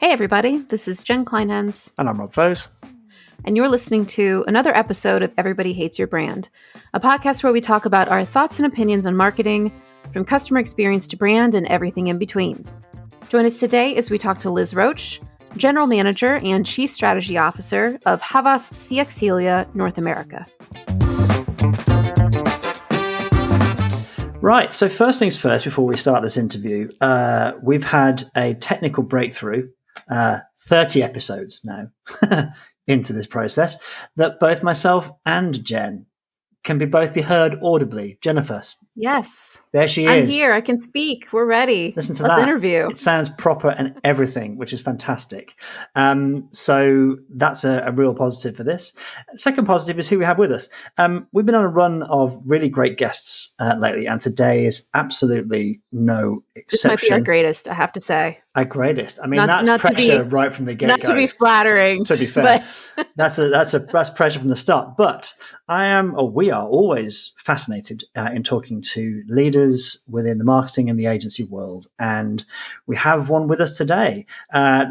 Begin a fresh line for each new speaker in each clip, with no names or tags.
Hey everybody, this is Jen Kleinhens.
And I'm Rob Foes.
And you're listening to another episode of Everybody Hates Your Brand, a podcast where we talk about our thoughts and opinions on marketing, from customer experience to brand and everything in between. Join us today as we talk to Liz Roche, General Manager and Chief Strategy Officer of Havas CX Helia North America.
Right, so first things first, before we start this interview, we've had a technical breakthrough, 30 episodes now into this process, that both myself and Jen can both be heard audibly. Jennifer.
Yes.
There she is.
I'm here. I can speak. We're ready.
Listen to
Let's
that.
interview.
It sounds proper and everything, which is fantastic. So that's a real positive for this. Second positive is who we have with us. We've been on a run of really great guests lately, and today is absolutely no exception.
This might be our greatest, I have to say.
Our greatest. I mean, that's pressure right from the get-go.
Not to be flattering.
To be fair, but that's pressure from the start. But we are always fascinated in talking to leaders within the marketing and the agency world, and we have one with us today,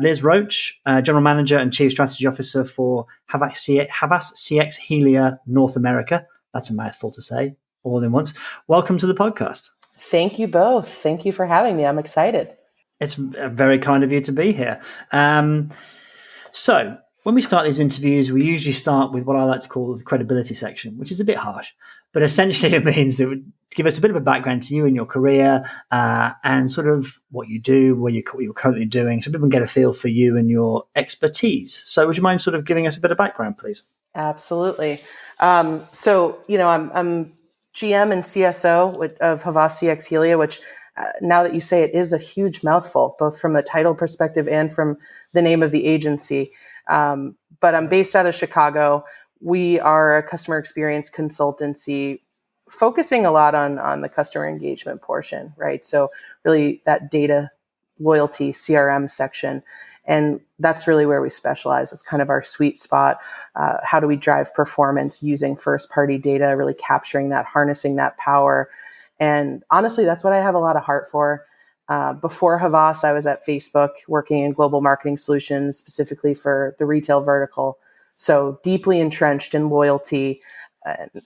Liz Roche, General Manager and Chief Strategy Officer for Havas CX Helia North America. That's a mouthful to say all in once. Welcome to the podcast.
Thank you both. Thank you for having me. I'm excited.
It's very kind of you to be here. So when we start these interviews, we usually start with what I like to call the credibility section, which is a bit harsh, but essentially it means it would give us a bit of a background to you and your career and sort of what you do, what you're currently doing, so people can get a feel for you and your expertise. So would you mind sort of giving us a bit of background, please?
Absolutely. I'm GM and CSO of Havas CX Helia, which now that you say it is a huge mouthful, both from the title perspective and from the name of the agency. But I'm based out of Chicago. We are a customer experience consultancy focusing a lot on the customer engagement portion, right? So really that data loyalty CRM section. And that's really where we specialize. It's kind of our sweet spot. How do we drive performance using first-party data, really capturing that, harnessing that power? And honestly, that's what I have a lot of heart for. Before Havas, I was at Facebook working in global marketing solutions, specifically for the retail vertical. So deeply entrenched in loyalty.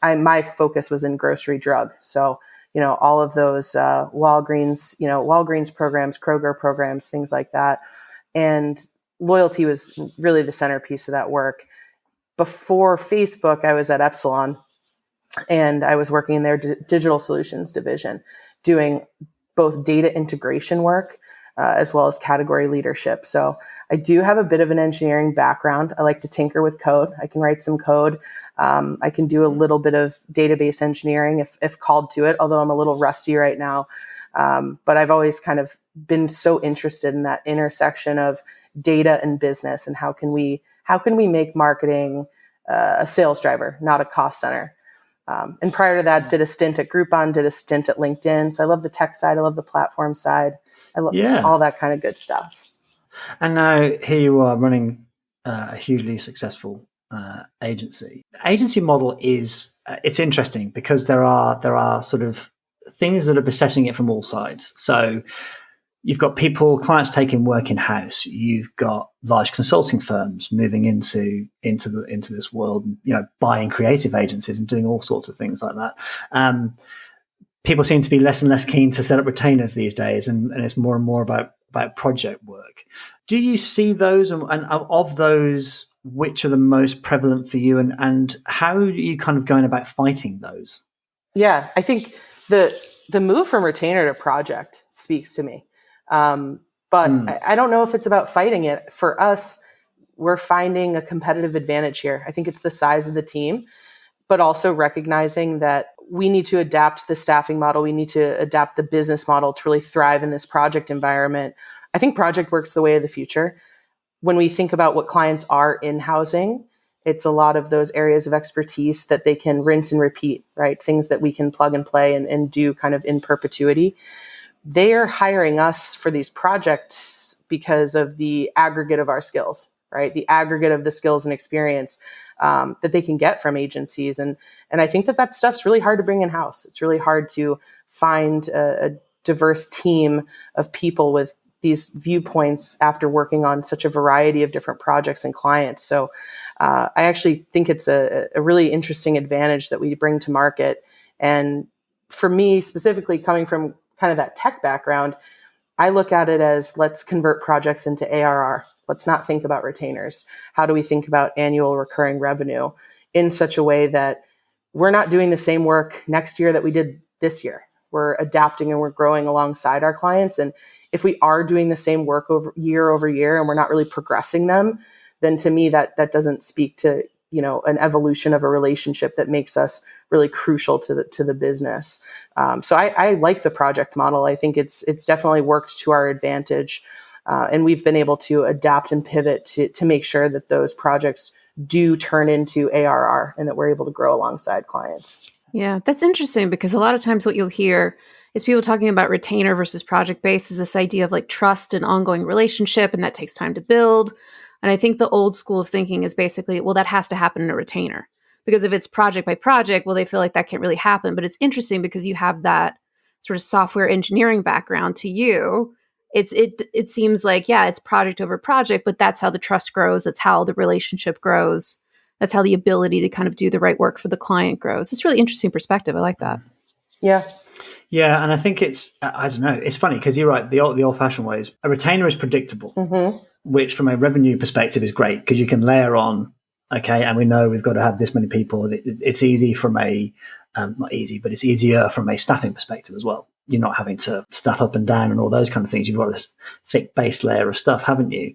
My focus was in grocery drug. So, all of those Walgreens programs, Kroger programs, things like that. And loyalty was really the centerpiece of that work. Before Facebook, I was at Epsilon, and I was working in their digital solutions division, doing both data integration work as well as category leadership. So I do have a bit of an engineering background. I like to tinker with code. I can write some code. I can do a little bit of database engineering if called to it, although I'm a little rusty right now. But I've always kind of been so interested in that intersection of data and business, and how can we make marketing a sales driver, not a cost center. And prior to that, did a stint at Groupon, did a stint at LinkedIn. So I love the tech side. I love the platform side. I love all that kind of good stuff.
And now here you are running a hugely successful agency. The agency model it's interesting because there are sort of things that are besetting it from all sides. So you've got clients taking work in-house. You've got large consulting firms moving into this world, buying creative agencies and doing all sorts of things like that. People seem to be less and less keen to set up retainers these days, and it's more and more about project work. Do you see those, and of those, which are the most prevalent for you, and how are you kind of going about fighting those?
Yeah, I think the move from retainer to project speaks to me. But I don't know if it's about fighting it. For us, we're finding a competitive advantage here. I think it's the size of the team, but also recognizing that we need to adapt the staffing model. We need to adapt the business model to really thrive in this project environment. I think project work's the way of the future. When we think about what clients are in-housing, it's a lot of those areas of expertise that they can rinse and repeat, right? Things that we can plug and play and do kind of in perpetuity. They are hiring us for these projects because of the aggregate of our skills, right? The aggregate of the skills and experience that they can get from agencies. And I think that stuff's really hard to bring in-house. It's really hard to find a diverse team of people with these viewpoints after working on such a variety of different projects and clients. So I actually think it's a really interesting advantage that we bring to market. And for me, specifically coming from kind of that tech background, I look at it as, let's convert projects into ARR. Let's not think about retainers. How do we think about annual recurring revenue in such a way that we're not doing the same work next year that we did this year? We're adapting and we're growing alongside our clients. And if we are doing the same work over year and we're not really progressing them, then to me that doesn't speak to, an evolution of a relationship that makes us really crucial to the business. So I like the project model. I think it's definitely worked to our advantage. And we've been able to adapt and pivot to make sure that those projects do turn into ARR and that we're able to grow alongside clients.
Yeah, that's interesting, because a lot of times what you'll hear is people talking about retainer versus project-based is this idea of like trust and ongoing relationship, and that takes time to build. And I think the old school of thinking is basically, well, that has to happen in a retainer, because if it's project by project, well, they feel like that can't really happen. But it's interesting because you have that sort of software engineering background to you. It seems like, yeah, it's project over project, but that's how the trust grows. That's how the relationship grows. That's how the ability to kind of do the right work for the client grows. It's a really interesting perspective. I like that.
Yeah.
Yeah, and I think I don't know, it's funny because you're right, the old-fashioned ways, a retainer is predictable, which from a revenue perspective is great because you can layer on, okay, and we know we've got to have this many people. It's easy from not easy, but it's easier from a staffing perspective as well. You're not having to staff up and down and all those kind of things. You've got this thick base layer of stuff, haven't you?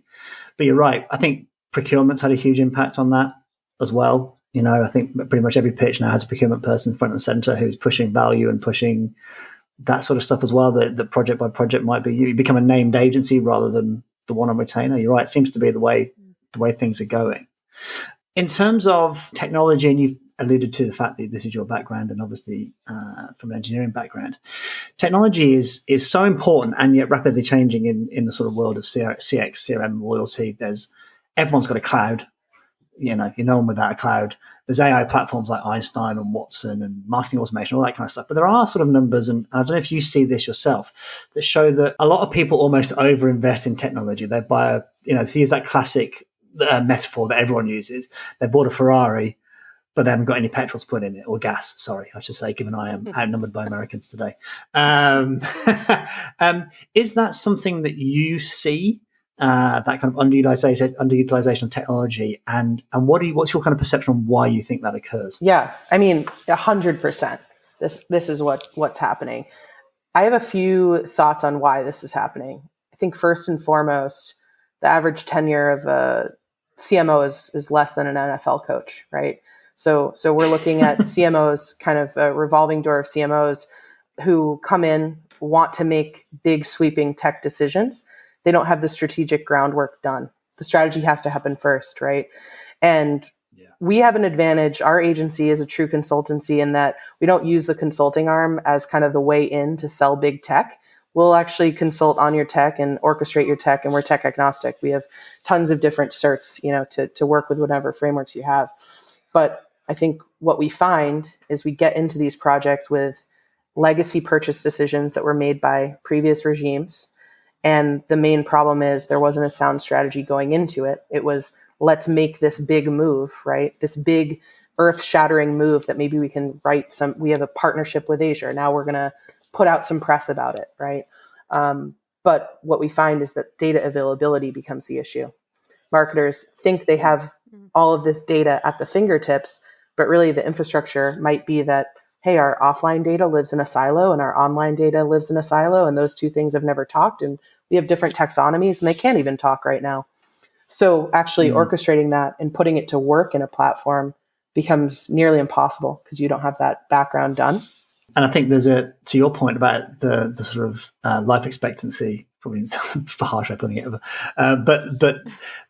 But you're right. I think procurement's had a huge impact on that as well. I think pretty much every pitch now has a procurement person front and center who's pushing value and pushing that sort of stuff as well. That project by project might be, you become a named agency rather than the one on retainer. You're right. It seems to be the way things are going. In terms of technology, and you've alluded to the fact that this is your background and obviously from an engineering background, technology is so important and yet rapidly changing in the sort of world of CX, CRM, loyalty. Everyone's got a cloud. You're no one without a cloud. There's AI platforms like Einstein and Watson and marketing automation, all that kind of stuff. But there are sort of numbers, and I don't know if you see this yourself, that show that a lot of people almost overinvest in technology. They buy to use that classic metaphor that everyone uses, they bought a Ferrari, but they haven't got any petrol to put in it, or gas, sorry, I should say, given I am outnumbered by Americans today. Is that something that you see? That kind of underutilization of technology, and what's your kind of perception on why you think that occurs?
Yeah, I mean, 100%. This is what's happening. I have a few thoughts on why this is happening. I think first and foremost, the average tenure of a CMO is less than an NFL coach, right? So we're looking at CMOs, kind of a revolving door of CMOs who come in, want to make big sweeping tech decisions. They don't have the strategic groundwork done. The strategy has to happen first, right? And we have an advantage. Our agency is a true consultancy in that we don't use the consulting arm as kind of the way in to sell big tech. We'll actually consult on your tech and orchestrate your tech, and we're tech agnostic. We have tons of different certs, to work with whatever frameworks you have. But I think what we find is we get into these projects with legacy purchase decisions that were made by previous regimes. And the main problem is there wasn't a sound strategy going into it. It was, let's make this big move, right? This big earth-shattering move that maybe we can we have a partnership with Asia. Now we're going to put out some press about it, right? But what we find is that data availability becomes the issue. Marketers think they have all of this data at the fingertips, but really the infrastructure might be that, hey, our offline data lives in a silo and our online data lives in a silo, and those two things have never talked, and we have different taxonomies and they can't even talk right now. So actually orchestrating that and putting it to work in a platform becomes nearly impossible because you don't have that background done.
And I think there's to your point about the sort of life expectancy, probably for harsh way of putting it, but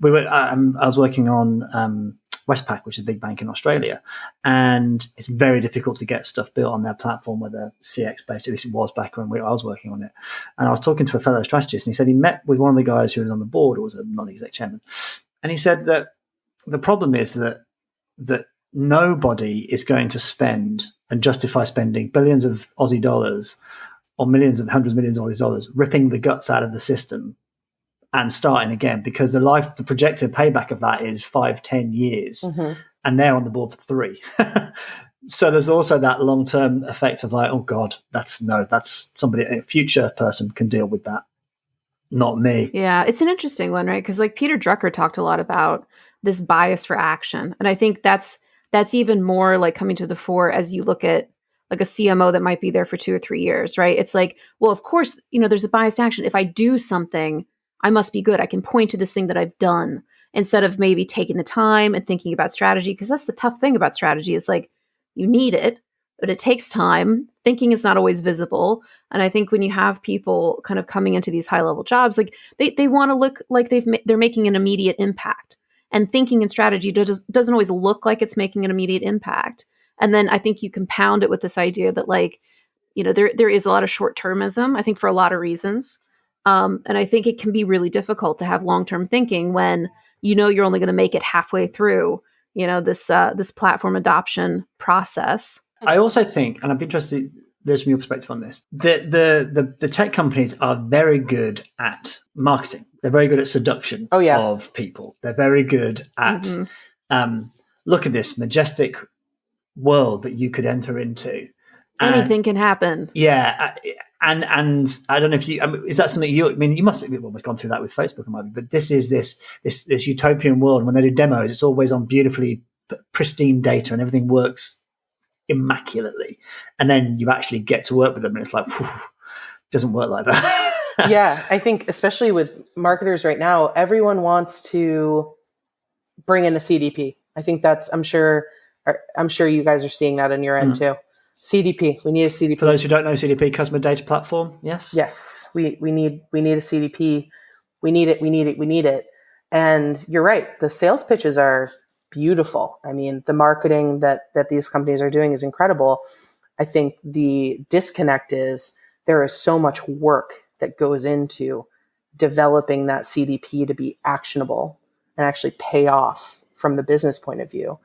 we were. I was working on Westpac, which is a big bank in Australia, and it's very difficult to get stuff built on their platform, whether CX based. At least it was back when I was working on it. And I was talking to a fellow strategist, and he said he met with one of the guys who was on the board, who was a non-exec chairman, and he said that the problem is that nobody is going to spend and justify spending billions of Aussie dollars or hundreds of millions of Aussie dollars ripping the guts out of the system and starting again, because the projected payback of that is 5-10 years, and they're on the board for 3. So there's also that long-term effect of like, oh God, that's somebody, a future person can deal with that, not me.
Yeah, it's an interesting one, right? Because like Peter Drucker talked a lot about this bias for action. And I think that's even more like coming to the fore as you look at like a CMO that might be there for 2 or 3 years, right? It's like, well, of course, there's a biased action. If I do something, I must be good. I can point to this thing that I've done instead of maybe taking the time and thinking about strategy. Because that's the tough thing about strategy is like, you need it, but it takes time. Thinking is not always visible. And I think when you have people kind of coming into these high level jobs, like they want to look like they're making an immediate impact. And thinking and strategy doesn't always look like it's making an immediate impact. And then I think you compound it with this idea that like, there is a lot of short-termism, I think for a lot of reasons. And I think it can be really difficult to have long-term thinking when you're only going to make it halfway through this platform adoption process.
I also think, and I'm interested, there's from your perspective on this, the tech companies are very good at marketing. They're very good at seduction of people. They're very good at, look at this majestic world that you could enter into.
Anything can happen.
Yeah. And I don't know if is that something you must have almost gone through that with Facebook, but this is this utopian world. When they do demos, it's always on beautifully pristine data and everything works immaculately. And then you actually get to work with them and it's like, doesn't work like that.
Yeah. I think especially with marketers right now, everyone wants to bring in a CDP. I think I'm sure you guys are seeing that on your end too. CDP. We need a CDP.
For those who don't know, CDP, customer data platform. Yes.
Yes. We need a CDP. We need it. And you're right. The sales pitches are beautiful. I mean, the marketing that these companies are doing is incredible. I think the disconnect is there is so much work that goes into developing that CDP to be actionable and actually pay off from the business point of view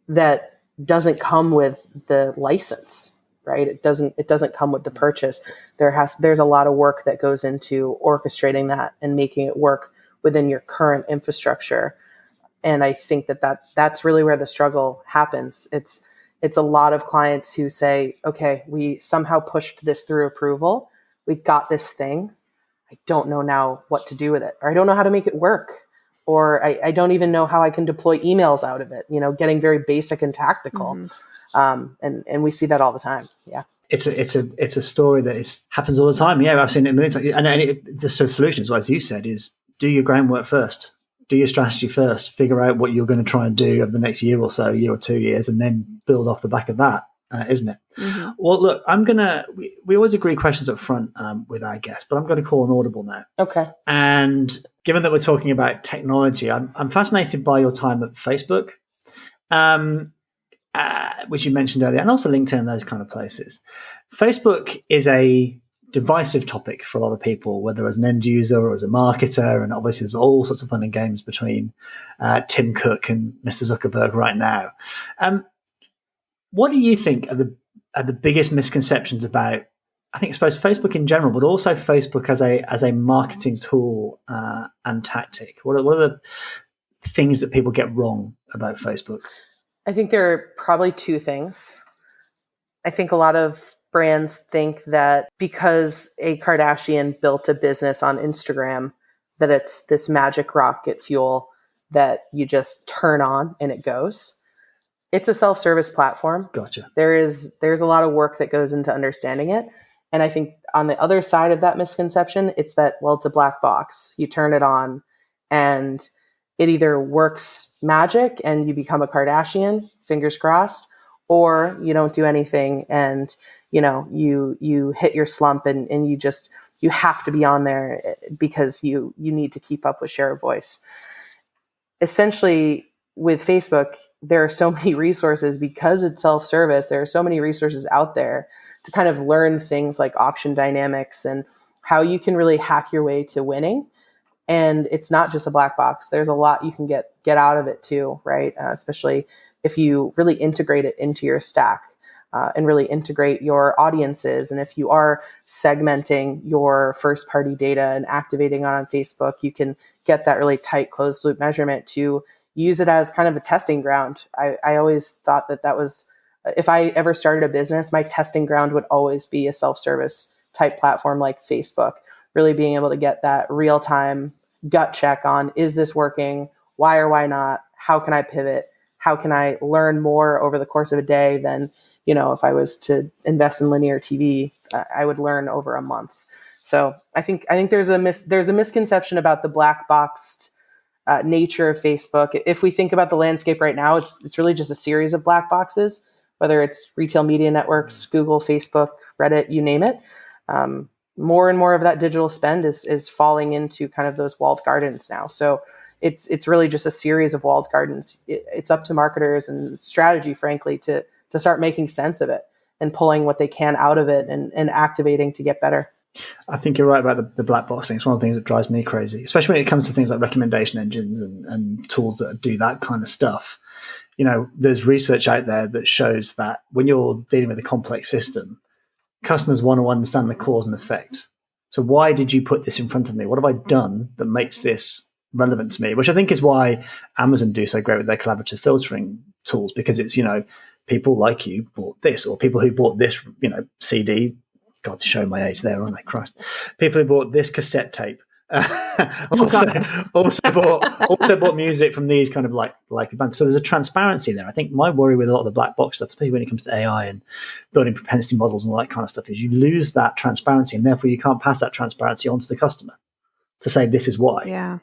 that doesn't come with the license, right? It doesn't come with the purchase. There's a lot of work that goes into orchestrating that and making it work within your current infrastructure. And I think that's really where the struggle happens. It's a lot of clients who say, okay, we somehow pushed this through approval. We got this thing. I don't know now what to do with it, or I don't know how to make it work. Or I don't even know how I can deploy emails out of it, getting very basic and tactical. And we see that all the time. Yeah.
It's a story that happens all the time. Yeah. I've seen it a million times. And the solution, as well as you said, is do your groundwork first, do your strategy first, figure out what you're going to try and do over the next year or so, year or 2 years, and then build off the back of that. Isn't it? Mm-hmm. Well, look, we always agree questions up front with our guests, but I'm going to call an audible now.
Okay.
And given that we're talking about technology, I'm fascinated by your time at Facebook, which you mentioned earlier, and also LinkedIn and those kind of places. Facebook is a divisive topic for a lot of people, whether as an end user or as a marketer, and obviously there's all sorts of fun and games between Tim Cook and Mr. Zuckerberg right now. What do you think are the biggest misconceptions about, I suppose Facebook in general, but also Facebook as a marketing tool and tactic? What are the things that people get wrong about Facebook?
I think there are probably 2 things. I think a lot of brands think that because a Kardashian built a business on Instagram, that it's this magic rocket fuel that you just turn on and it goes. It's a self-service platform.
Gotcha.
There's a lot of work that goes into understanding it. And I think on the other side of that misconception, it's that, well, it's a black box. You turn it on and it either works magic and you become a Kardashian, fingers crossed, or you don't do anything and, you hit your slump and you have to be on there because you need to keep up with share of voice. Essentially, with Facebook, there are so many resources because it's self-service. There are so many resources out there to kind of learn things like auction dynamics and how you can really hack your way to winning. And it's not just a black box. There's a lot you can get out of it too, right? Especially if you really integrate it into your stack. and really integrate your audiences. And if you are segmenting your first party data and activating on Facebook, you can get that really tight closed loop measurement to use it as kind of a testing ground. I always thought that was, if I ever started a business, my testing ground would always be a self-service type platform like Facebook, really being able to get that real-time gut check on, is this working? Why or why not? How can I pivot? How can I learn more over the course of a day than, if I was to invest in linear TV, I would learn over a month. So I think there's a misconception about the black boxed nature of Facebook. If we think about the landscape right now, it's really just a series of black boxes, whether it's retail media networks, Google, Facebook, Reddit, you name it. More and more of that digital spend is falling into kind of those walled gardens now. So it's really just a series of walled gardens. It's up to marketers and strategy, frankly, to start making sense of it and pulling what they can out of it and activating to get better.
I think you're right about the black box thing. It's one of the things that drives me crazy, especially when it comes to things like recommendation engines and tools that do that kind of stuff. There's research out there that shows that when you're dealing with a complex system, customers want to understand the cause and effect. So why did you put this in front of me? What have I done that makes this relevant to me? Which I think is why Amazon do so great with their collaborative filtering tools, because it's, people like you bought this, or people who bought this, CD. God, to show my age there, aren't I? Christ. People who bought this cassette tape. also bought music from these kind of like bands. So there's a transparency there. I think my worry with a lot of the black box stuff, especially when it comes to AI and building propensity models and all that kind of stuff, is you lose that transparency, and therefore you can't pass that transparency on to the customer to say this is why.
Yeah.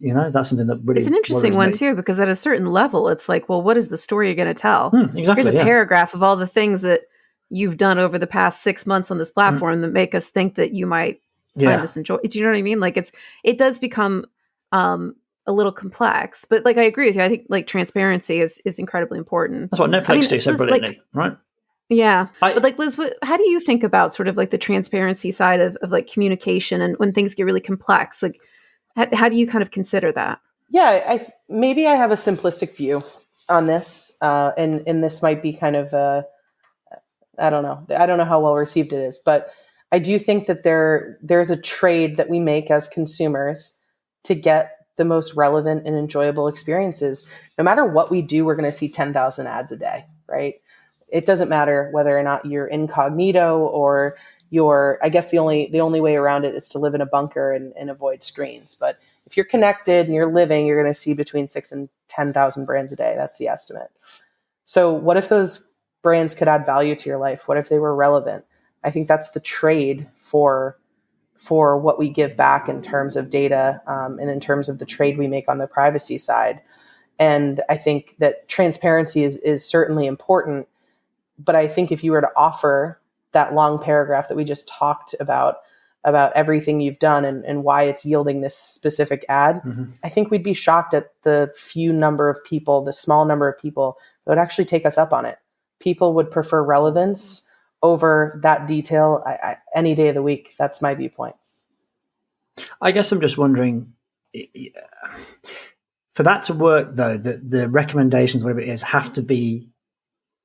That's something that really,
it's an interesting one too, because at a certain level, it's like, well, what is the story you're going to tell?
Exactly.
Here's a paragraph of all the things that you've done over the past 6 months on this platform that make us think that you might find this enjoy. Do you know what I mean? Like it does become a little complex, but like I agree with you. I think like transparency is incredibly important.
That's what Netflix do so brilliantly, right?
Yeah, but like Liz, how do you think about sort of like the transparency side of like communication and when things get really complex? Like, how do you kind of consider that?
Yeah, maybe I have a simplistic view on this, and this might be kind of I don't know how well received it is, but I do think that there's a trade that we make as consumers to get the most relevant and enjoyable experiences. No matter what we do, we're going to see 10,000 ads a day, right? It doesn't matter whether or not you're incognito or I guess the only way around it is to live in a bunker and avoid screens. But if you're connected and you're living, you're going to see between 6,000 and 10,000 brands a day. That's the estimate. So what if those brands could add value to your life? What if they were relevant? I think that's the trade for what we give back in terms of data, and in terms of the trade we make on the privacy side. And I think that transparency is certainly important. But I think if you were to offer that long paragraph that we just talked about everything you've done and why it's yielding this specific ad, I think we'd be shocked at the small number of people that would actually take us up on it. People would prefer relevance over that detail any day of the week. That's my viewpoint. I
guess I'm just wondering, for that to work though, the recommendations, whatever it is, have to be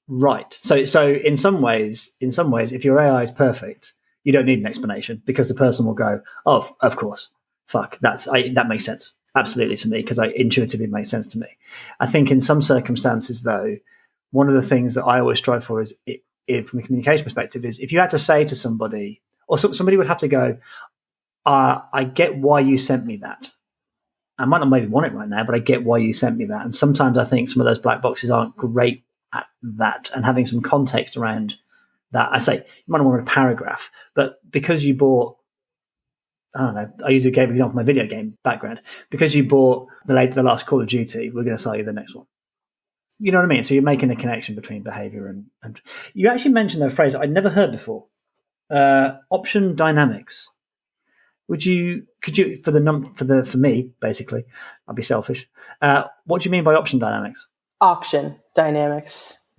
right. So in some ways, if your AI is perfect, you don't need an explanation because the person will go, oh, of course, fuck, that makes sense. Absolutely to me, because intuitively makes sense to me. I think in some circumstances though, one of the things that I always strive for is, from a communication perspective, is if you had to say to somebody, or somebody would have to go, I get why you sent me that. I might not maybe want it right now, but I get why you sent me that. And sometimes I think some of those black boxes aren't great at that, and having some context around that. I say, you might not want a paragraph, but because you bought, I don't know, I usually gave an example of my video game background, because you bought the last Call of Duty, we're going to sell you the next one. You know what I mean? So you're making a connection between behavior and you actually mentioned a phrase I'd never heard before. Option dynamics. Could you for me, basically, I'll be selfish. What do you mean by option dynamics?
Auction dynamics.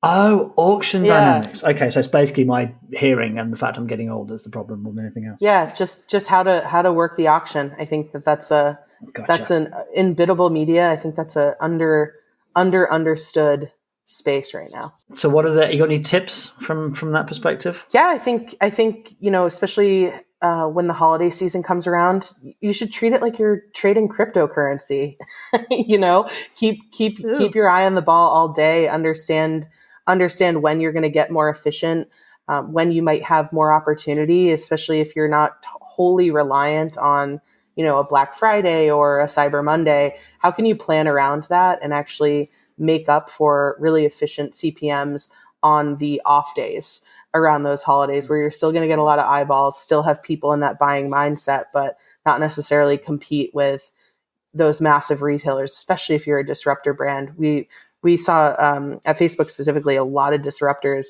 Oh, auction dynamics. Okay, so it's basically my hearing and the fact I'm getting older is the problem more than anything else.
Yeah, just how to work the auction. I think that's an in biddable media. I think that's a understood space right now.
So you got any tips from that perspective?
Yeah, I think, especially when the holiday season comes around, you should treat it like you're trading cryptocurrency. Keep your eye on the ball all day. Understand when you're going to get more efficient, when you might have more opportunity, especially if you're not wholly reliant on a Black Friday or a Cyber Monday. How can you plan around that and actually make up for really efficient CPMs on the off days around those holidays, where you're still going to get a lot of eyeballs, still have people in that buying mindset, but not necessarily compete with those massive retailers, especially if you're a disruptor brand. We saw at Facebook specifically a lot of disruptors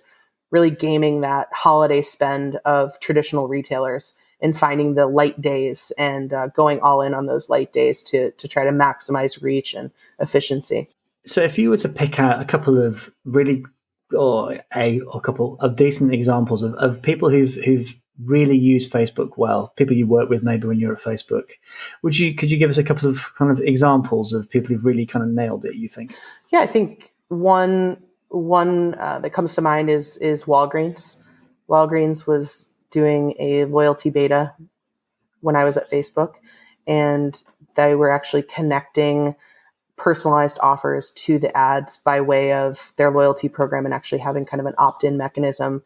really gaming that holiday spend of traditional retailers and finding the light days and going all in on those light days to try to maximize reach and efficiency.
So if you were to pick out a couple of really, or a couple of decent examples of people who've really used Facebook well, people you work with maybe when you're at Facebook, could you give us a couple of kind of examples of people who've really kind of nailed it, you think?
Yeah, I think one that comes to mind is Walgreens. Walgreens was doing a loyalty beta when I was at Facebook, and they were actually connecting personalized offers to the ads by way of their loyalty program, and actually having kind of an opt-in mechanism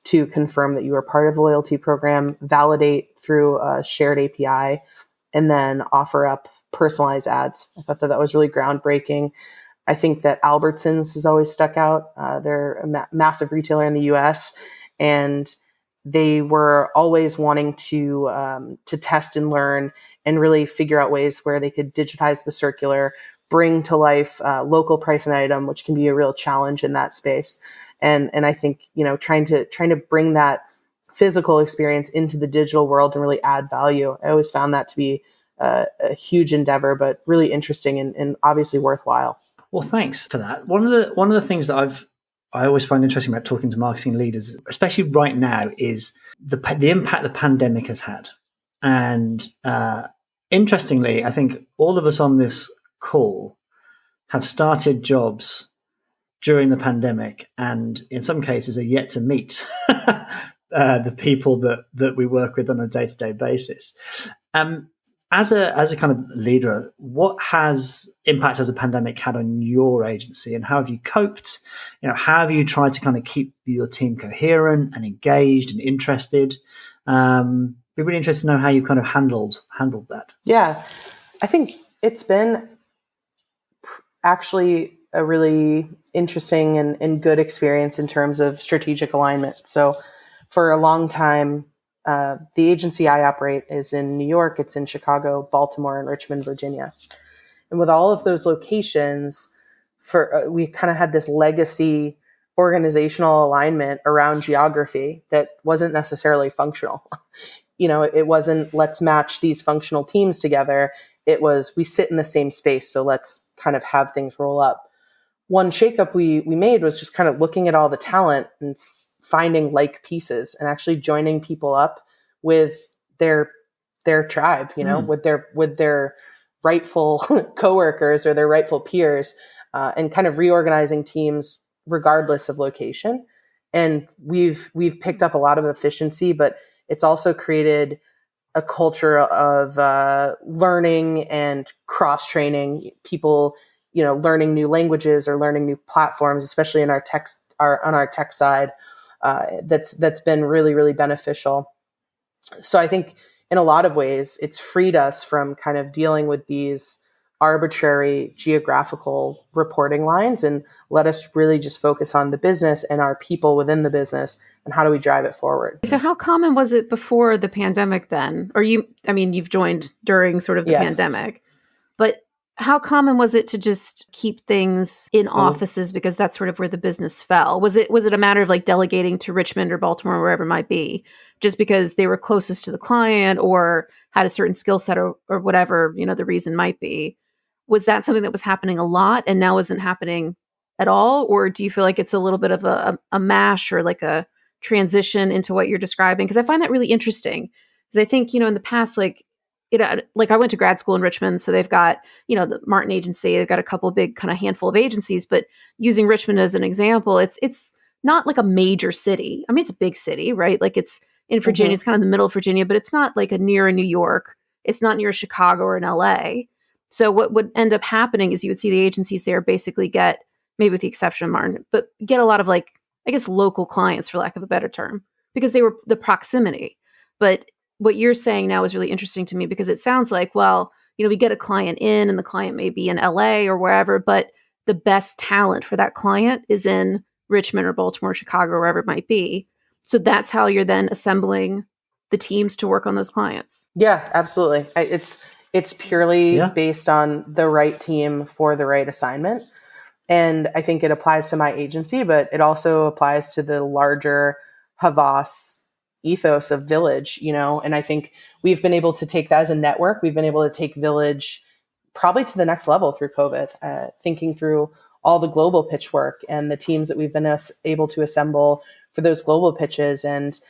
to confirm that you are part of the loyalty program, validate through a shared API, and then offer up personalized ads. I thought that was really groundbreaking. I think that Albertsons has always stuck out. They're a massive retailer in the US, and they were always wanting to test and learn and really figure out ways where they could digitize the circular, bring to life local price and item, which can be a real challenge in that space. And I think trying to bring that physical experience into the digital world and really add value. I always found that to be a huge endeavor, but really interesting and obviously worthwhile.
Well, thanks for that. One of the things that I always find interesting about talking to marketing leaders, especially right now, is the impact the pandemic has had. And interestingly, I think all of us on this call have started jobs during the pandemic, and in some cases are yet to meet the people that we work with on a day-to-day basis. As a kind of leader, what impact has the pandemic had on your agency, and how have you coped? How have you tried to kind of keep your team coherent and engaged and interested? Be really interested to know how you've kind of handled that.
Yeah, I think it's been actually a really interesting and good experience in terms of strategic alignment. So for a long time, the agency I operate is in New York, it's in Chicago, Baltimore, and Richmond, Virginia. And with all of those locations, we kind of had this legacy organizational alignment around geography that wasn't necessarily functional. It wasn't let's match these functional teams together. It was we sit in the same space, so let's kind of have things roll up. One shakeup we made was just kind of looking at all the talent and finding like pieces and actually joining people up with their tribe, with their rightful coworkers or their rightful peers, and kind of reorganizing teams regardless of location. And we've picked up a lot of efficiency, but it's also created a culture of learning and cross-training people, learning new languages or learning new platforms, especially in on our tech side. That's been really, really beneficial. So I think in a lot of ways, it's freed us from kind of dealing with these arbitrary geographical reporting lines and let us really just focus on the business and our people within the business and how do we drive it forward.
So how common was it before the pandemic then? Or you've joined during sort of the pandemic, but how common was it to just keep things in offices because that's sort of where the business fell? Was it a matter of like delegating to Richmond or Baltimore, or wherever it might be, just because they were closest to the client or had a certain skill set or whatever, the reason might be? Was that something that was happening a lot and now isn't happening at all? Or do you feel like it's a little bit of a mash or like a transition into what you're describing? Because I find that really interesting. Because I think, in the past, like like I went to grad school in Richmond, so they've got, the Martin Agency, they've got a couple of big kind of handful of agencies, but using Richmond as an example, it's not like a major city. I mean, it's a big city, right? Like it's in Virginia, it's kind of the middle of Virginia, but it's not like near a New York. It's not near Chicago or an LA. So what would end up happening is you would see the agencies there basically get, maybe with the exception of Martin, but get a lot of like, I guess, local clients, for lack of a better term, because they were the proximity. But what you're saying now is really interesting to me, because it sounds like, well, we get a client in and the client may be in LA or wherever, but the best talent for that client is in Richmond or Baltimore, Chicago, or wherever it might be. So that's how you're then assembling the teams to work on those clients.
Yeah, absolutely. It's purely based on the right team for the right assignment. And I think it applies to my agency, but it also applies to the larger Havas ethos of Village, and I think we've been able to take that as a network. We've been able to take Village probably to the next level through COVID, thinking through all the global pitch work and the teams that we've been able to assemble for those global pitches, and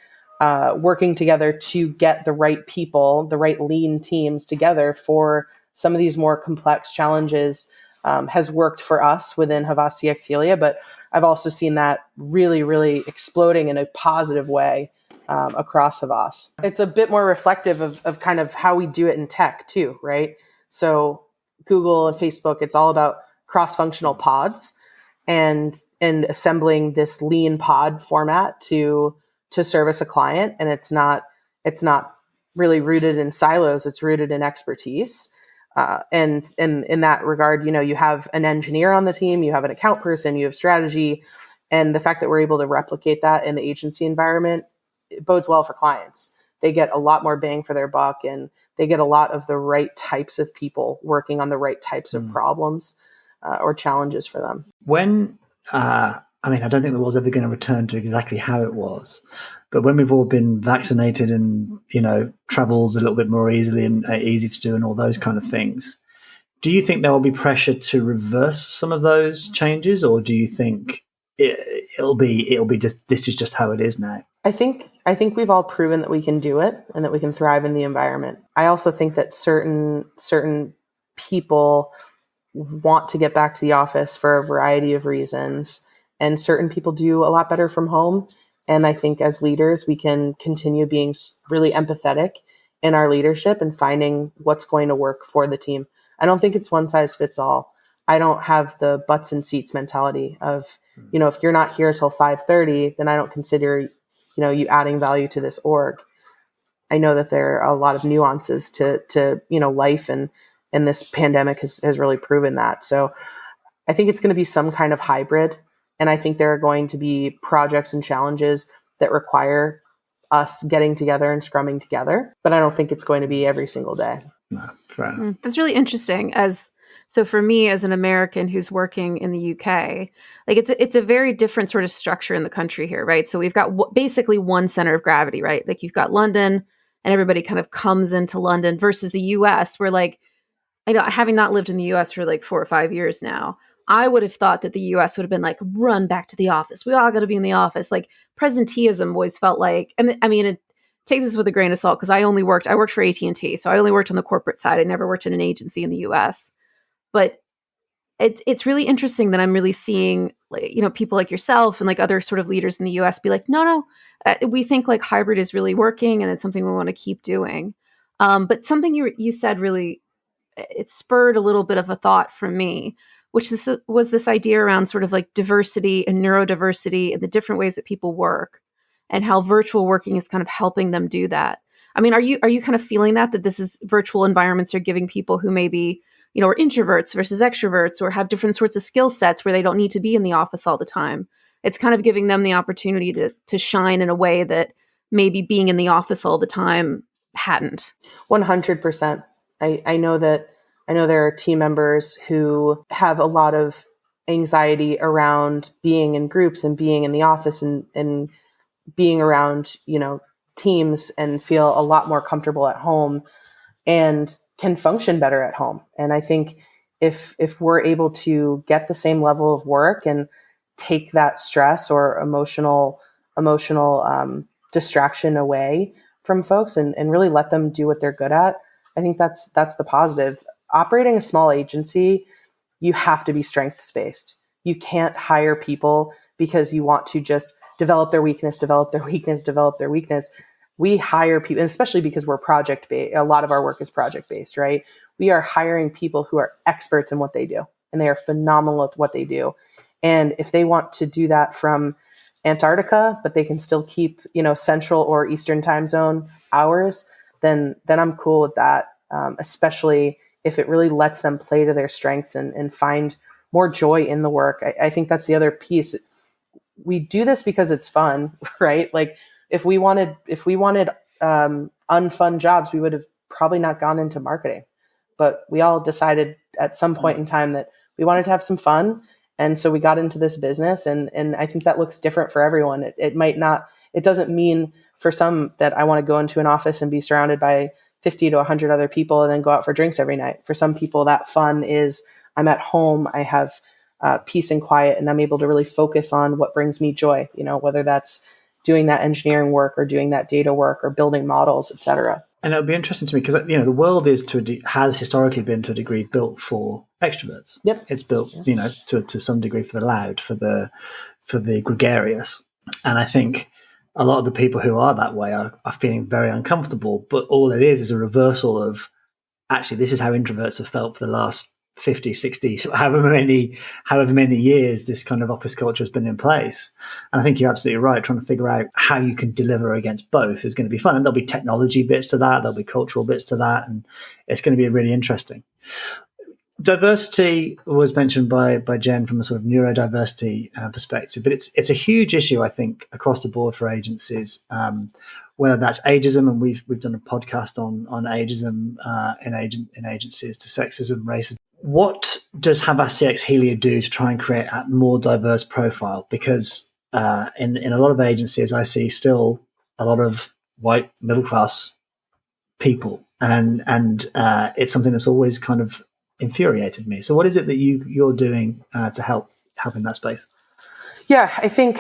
working together to get the right people, the right lean teams together for some of these more complex challenges has worked for us within Havas CX Helia. But I've also seen that really, really exploding in a positive way across Havas. It's a bit more reflective of kind of how we do it in tech too, right? So Google and Facebook, it's all about cross-functional pods and assembling this lean pod format to service a client. And it's not really rooted in silos. It's rooted in expertise. And in that regard, you have an engineer on the team, you have an account person, you have strategy. And the fact that we're able to replicate that in the agency environment, it bodes well for clients. They get a lot more bang for their buck, and they get a lot of the right types of people working on the right types of problems or challenges for them.
When, I don't think the world's ever going to return to exactly how it was, but when we've all been vaccinated and, travel's a little bit more easily and easy to do and all those kind of things, do you think there will be pressure to reverse some of those changes, or do you think it'll be just, this is just how it is now?
I think we've all proven that we can do it and that we can thrive in the environment. I also think that certain people want to get back to the office for a variety of reasons, and certain people do a lot better from home. And I think as leaders, we can continue being really empathetic in our leadership and finding what's going to work for the team. I don't think it's one size fits all. I don't have the butts and seats mentality of, if you're not here till 5:30, then I don't consider, you adding value to this org. I know that there are a lot of nuances to life, and this pandemic has really proven that. So I think it's going to be some kind of hybrid. And I think there are going to be projects and challenges that require us getting together and scrumming together. But I don't think it's going to be every single day.
No, fair enough.
That's really interesting. So for me, as an American who's working in the UK, like it's a very different sort of structure in the country here, right? So we've got basically one center of gravity, right? Like you've got London, and everybody kind of comes into London, versus the US, where like, having not lived in the US for like 4 or 5 years now, I would have thought that the US would have been like, run back to the office. We all got to be in the office. Like presenteeism always felt like, take this with a grain of salt, because I worked for AT&T. So I only worked on the corporate side. I never worked in an agency in the US. But it's really interesting that I'm really seeing, people like yourself and like other sort of leaders in the US be like, no, we think like hybrid is really working and it's something we want to keep doing. But something you said really, it spurred a little bit of a thought from me, which was this idea around sort of like diversity and neurodiversity and the different ways that people work, and how virtual working is kind of helping them do that. Are you kind of feeling that this is virtual environments are giving people who maybe, are introverts versus extroverts, or have different sorts of skill sets where they don't need to be in the office all the time? It's kind of giving them the opportunity to shine in a way that maybe being in the office all the time hadn't.
100%. I know there are team members who have a lot of anxiety around being in groups and being in the office and being around, teams, and feel a lot more comfortable at home and can function better at home. And I think if we're able to get the same level of work and take that stress or emotional distraction away from folks and really let them do what they're good at, I think that's the positive. Operating a small agency, you have to be strengths based. You can't hire people because you want to just develop their weakness, develop their weakness, develop their weakness. We hire people, and especially because we're project based. A lot of our work is project based, right? We are hiring people who are experts in what they do, and they are phenomenal at what they do. And if they want to do that from Antarctica, but they can still keep, Central or Eastern time zone hours, then I'm cool with that. Especially if it really lets them play to their strengths and find more joy in the work. I think that's the other piece. We do this because it's fun, right? Like if we wanted unfun jobs, we would have probably not gone into marketing. But we all decided at some point in time that we wanted to have some fun. And so we got into this business, and I think that looks different for everyone. It doesn't mean for some that I want to go into an office and be surrounded by 50 to 100 other people and then go out for drinks every night. For some people, that fun is I'm at home, I have peace and quiet, and I'm able to really focus on what brings me joy, whether that's doing that engineering work or doing that data work or building models, et cetera.
And it'll be interesting to me because the world has historically been to a degree built for extroverts.
Yep.
It's built, to some degree for the loud, for the gregarious. And I think a lot of the people who are that way are feeling very uncomfortable. But all it is a reversal of actually this is how introverts have felt for the last 50, 60, however many years this kind of office culture has been in place. And I think you're absolutely right. Trying to figure out how you can deliver against both is going to be fun. And there'll be technology bits to that. There'll be cultural bits to that. And it's going to be really interesting. Diversity was mentioned by Jen from a sort of neurodiversity perspective, but it's a huge issue, I think, across the board for agencies, whether that's ageism, and we've done a podcast on ageism in agencies, to sexism, racism. What does Havas CX Helia do to try and create a more diverse profile? Because in a lot of agencies, I see still a lot of white middle class people, and it's something that's always kind of infuriated me. So what is it that you're doing to help in that space?
Yeah, I think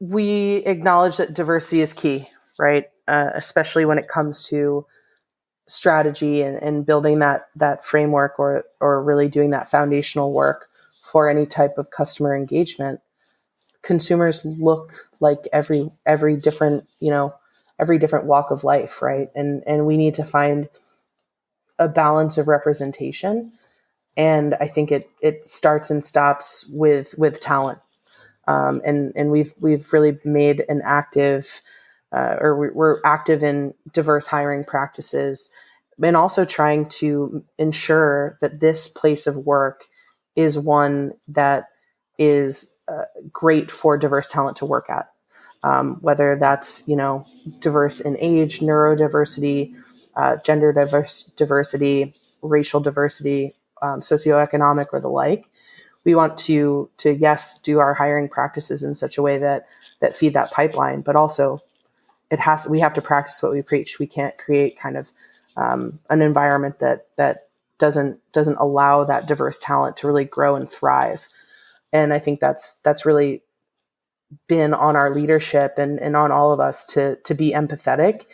we acknowledge that diversity is key, right? Especially when it comes to strategy and building that framework or really doing that foundational work for any type of customer engagement. Consumers look like every different walk of life, right? And we need to find a balance of representation. And I think it starts and stops with talent. And we've really made an active, we're active in diverse hiring practices, and also trying to ensure that this place of work is one that is great for diverse talent to work at. Whether that's, diverse in age, neurodiversity, gender diversity, racial diversity, socioeconomic, or the like. We want to yes, do our hiring practices in such a way that feed that pipeline, but also we have to practice what we preach. We can't create kind of an environment that doesn't allow that diverse talent to really grow and thrive. And I think that's really been on our leadership and on all of us to be empathetic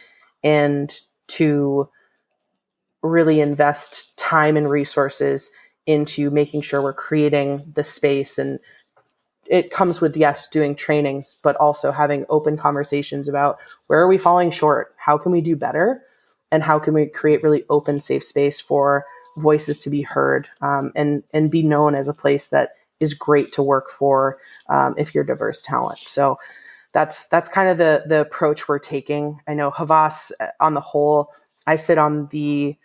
and to really invest time and resources into making sure we're creating the space. And it comes with, yes, doing trainings, but also having open conversations about where are we falling short? How can we do better? And how can we create really open, safe space for voices to be heard, and be known as a place that is great to work for if you're diverse talent. So that's kind of the approach we're taking. I know Havas, on the whole, I sit on the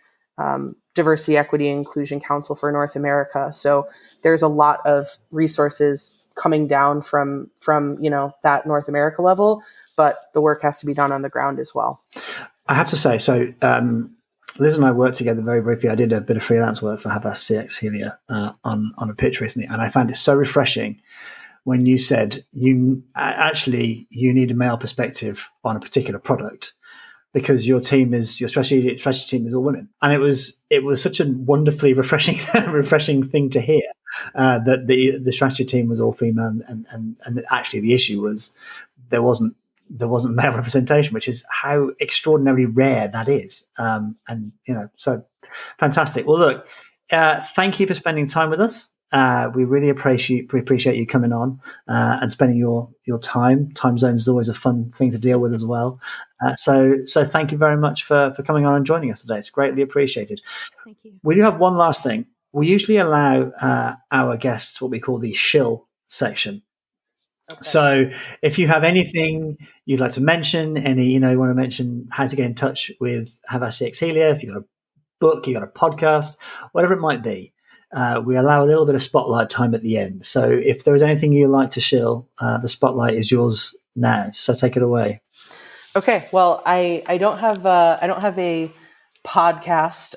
Diversity, Equity, and Inclusion Council for North America. So there's a lot of resources coming down from that North America level, but the work has to be done on the ground as well.
I have to say, so Liz and I worked together very briefly. I did a bit of freelance work for Havas CX Helia on a pitch recently, and I found it so refreshing when you said you need a male perspective on a particular product because your strategy team is all women, and it was such a wonderfully refreshing thing to hear that the strategy team was all female, and actually the issue was there wasn't there wasn't male representation, which is how extraordinarily rare that is. So fantastic. Well, look, thank you for spending time with us. We really appreciate you coming on and spending your time. Time zones is always a fun thing to deal with as well. So thank you very much for coming on and joining us today. It's greatly appreciated.
Thank you.
We do have one last thing. We usually allow our guests what we call the shill section. Okay. So if you have anything you'd like to mention, you want to mention how to get in touch with Havasi X Helia, if you've got a book, you've got a podcast, whatever it might be, we allow a little bit of spotlight time at the end. So if there is anything you'd like to shill, the spotlight is yours now. So take it away.
Okay. Well, I don't have a podcast.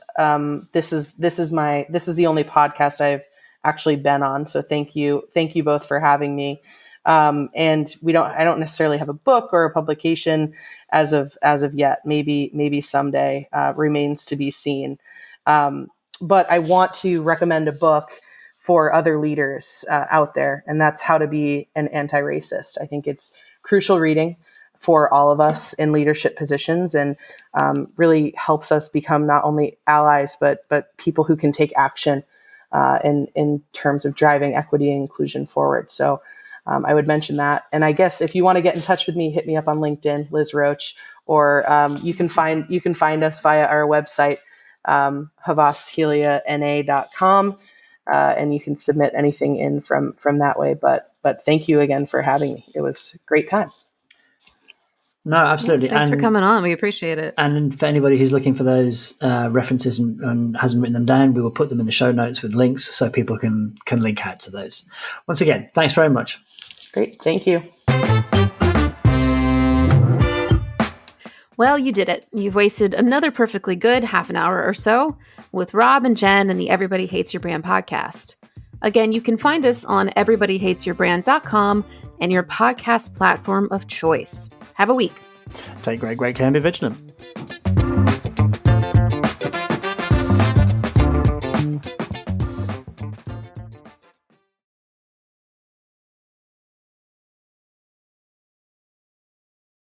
This is the only podcast I've actually been on. So thank you both for having me. And I don't necessarily have a book or a publication as of yet. Maybe someday, remains to be seen. But I want to recommend a book for other leaders out there, and that's How to Be an Anti-Racist. I think it's crucial reading for all of us in leadership positions, and really helps us become not only allies, but people who can take action in terms of driving equity and inclusion forward. So I would mention that. And I guess if you want to get in touch with me, hit me up on LinkedIn, Liz Roche, or you can find us via our website, havasheliana.com, and you can submit anything in from that way. But thank you again for having me. It was a great time.
No, absolutely.
Yeah, thanks for coming on. We appreciate it.
And for anybody who's looking for those references and hasn't written them down, we will put them in the show notes with links so people can link out to those. Once again, thanks very much.
Great. Thank you.
Well, you did it. You've wasted another perfectly good half an hour or so with Rob and Jen and the Everybody Hates Your Brand podcast. Again, you can find us on everybodyhatesyourbrand.com and your podcast platform of choice. Have a week.
Take great care and be vigilant.